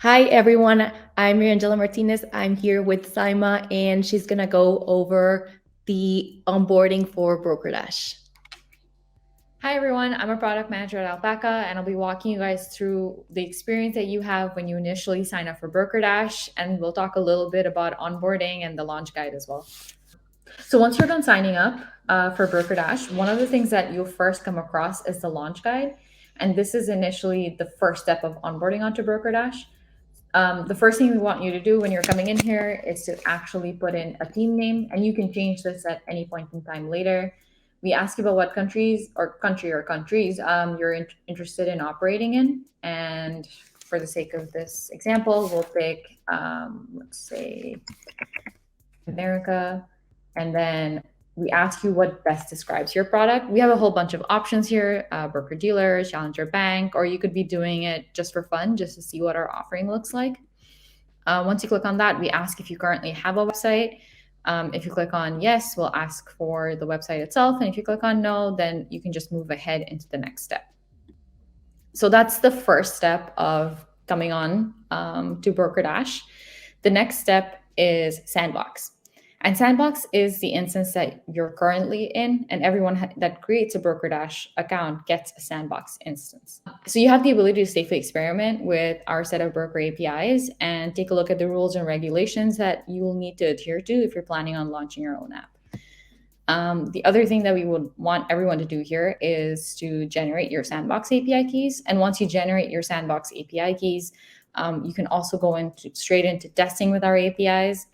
Hi, everyone. I'm Mariangela Martinez. I'm here with Saima, and she's going to go over the onboarding for BrokerDash. Hi everyone, I'm a product manager at Alpaca and I'll be walking you guys through the experience that you have when you initially sign up for BrokerDash, and we'll talk a little bit about onboarding and the launch guide as well. So once you're done signing up for BrokerDash, one of the things that you'll first come across is the launch guide, and this is initially the first step of onboarding onto BrokerDash. The first thing we want you to do when you're coming in here is to actually put in a team name, and you can change this at any point in time later. We ask you about what countries you're interested in operating in, and for the sake of this example, we'll pick, let's say, America, and then we ask you what best describes your product. We have a whole bunch of options here: broker dealer, challenger bank, or you could be doing it just for fun, just to see what our offering looks like. Once you click on that, we ask if you currently have a website. If you click on yes, we'll ask for the website itself. And if you click on no, then you can just move ahead into the next step. So that's the first step of coming on to BrokerDash. The next step is Sandbox. And Sandbox is the instance that you're currently in, and everyone that creates a BrokerDash account gets a Sandbox instance. So you have the ability to safely experiment with our set of broker APIs and take a look at the rules and regulations that you will need to adhere to if you're planning on launching your own app. The other thing that we would want everyone to do here is to generate your Sandbox API keys. And once you generate your Sandbox API keys, you can also go straight into testing with our APIs.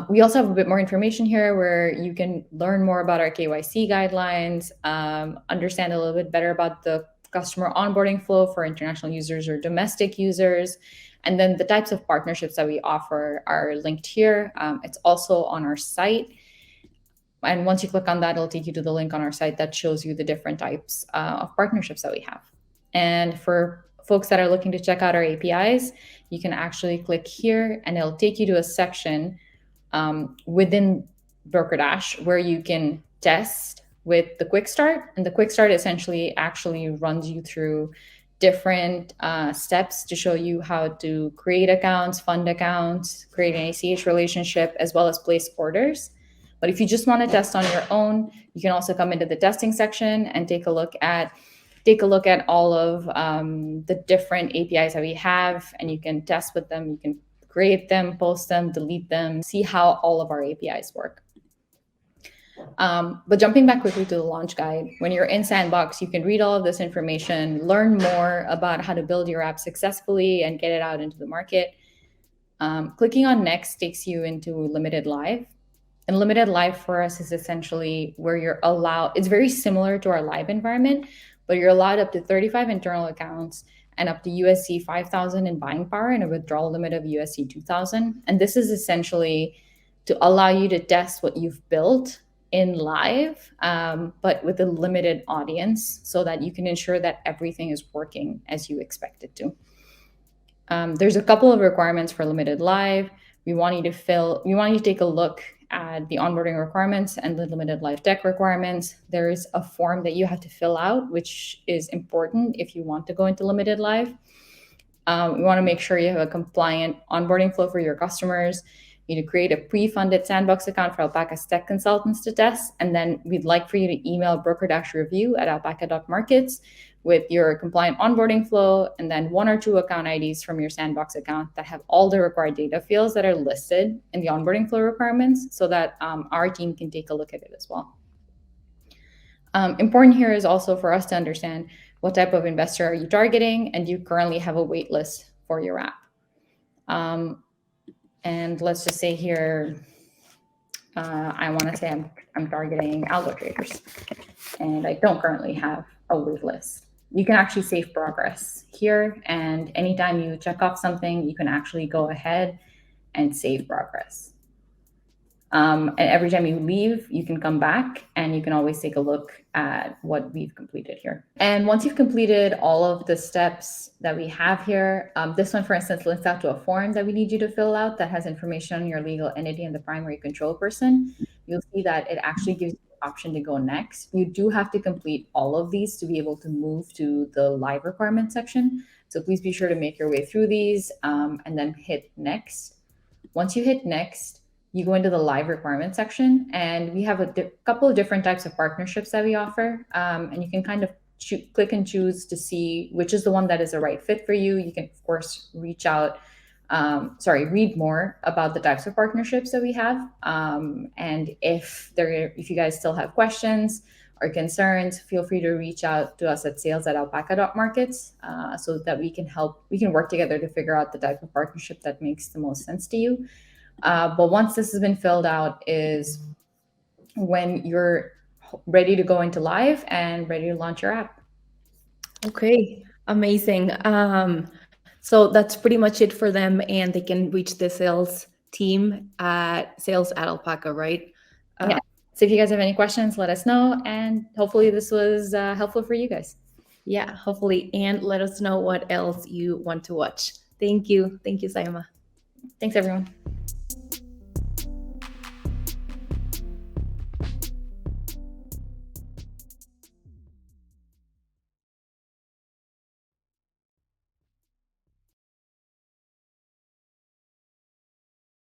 We also have a bit more information here where you can learn more about our KYC guidelines, understand a little bit better about the customer onboarding flow for international users or domestic users. And then the types of partnerships that we offer are linked here. It's also on our site. And once you click on that, it'll take you to the link on our site that shows you the different types of partnerships that we have. And for folks that are looking to check out our APIs, you can actually click here and it'll take you to a section within BrokerDash where you can test with the quick start. And the quick start essentially actually runs you through different steps to show you how to create accounts, fund accounts, create an ACH relationship, as well as place orders. But if you just want to test on your own, you can also come into the testing section and take a look at all of the different APIs that we have, and you can test with them. You can create them, post them, delete them, see how all of our APIs work. But jumping back quickly to the launch guide, when you're in Sandbox, you can read all of this information, learn more about how to build your app successfully and get it out into the market. Clicking on next takes you into limited live. And limited live for us is essentially where you're allowed, it's very similar to our live environment, but you're allowed up to 35 internal accounts and up to USC 5,000 in buying power and a withdrawal limit of USC 2,000. And this is essentially to allow you to test what you've built in live, but with a limited audience so that you can ensure that everything is working as you expect it to. There's a couple of requirements for limited live. We want you to take a look at the onboarding requirements and the limited live tech requirements. There is a form that you have to fill out, which is important if you want to go into limited live. We want to make sure you have a compliant onboarding flow for your customers. You need to create a pre-funded Sandbox account for Alpaca's tech consultants to test. And then we'd like for you to email broker-review@alpaca.markets with your compliant onboarding flow, and then 1 or 2 account IDs from your Sandbox account that have all the required data fields that are listed in the onboarding flow requirements so that our team can take a look at it as well. Important here is also for us to understand what type of investor are you targeting, and do you currently have a wait list for your app? And let's just say here, I want to say I'm targeting algo traders, and I don't currently have a wait list. You can actually save progress here, and anytime you check off something, you can actually go ahead and save progress. And every time you leave, you can come back and you can always take a look at what we've completed here. And once you've completed all of the steps that we have here, this one, for instance, links out to a form that we need you to fill out that has information on your legal entity and the primary control person. You'll see that it actually gives you the option to go next. You do have to complete all of these to be able to move to the live requirement section. So please be sure to make your way through these and then hit next. Once you hit next, you go into the live requirement section, and we have a couple of different types of partnerships that we offer. And you can kind of click and choose to see which is the one that is a right fit for you. You can, of course, read more about the types of partnerships that we have. And if you guys still have questions or concerns, feel free to reach out to us at sales@alpaca.markets so that we can work together to figure out the type of partnership that makes the most sense to you. But once this has been filled out is when you're ready to go into live and ready to launch your app. Okay, amazing. So that's pretty much it for them, and they can reach the sales team at sales@Alpaca, right? Yeah. So if you guys have any questions, let us know, and hopefully this was helpful for you guys. Yeah, hopefully. And let us know what else you want to watch. Thank you. Thank you, Zayeema. Thanks, everyone.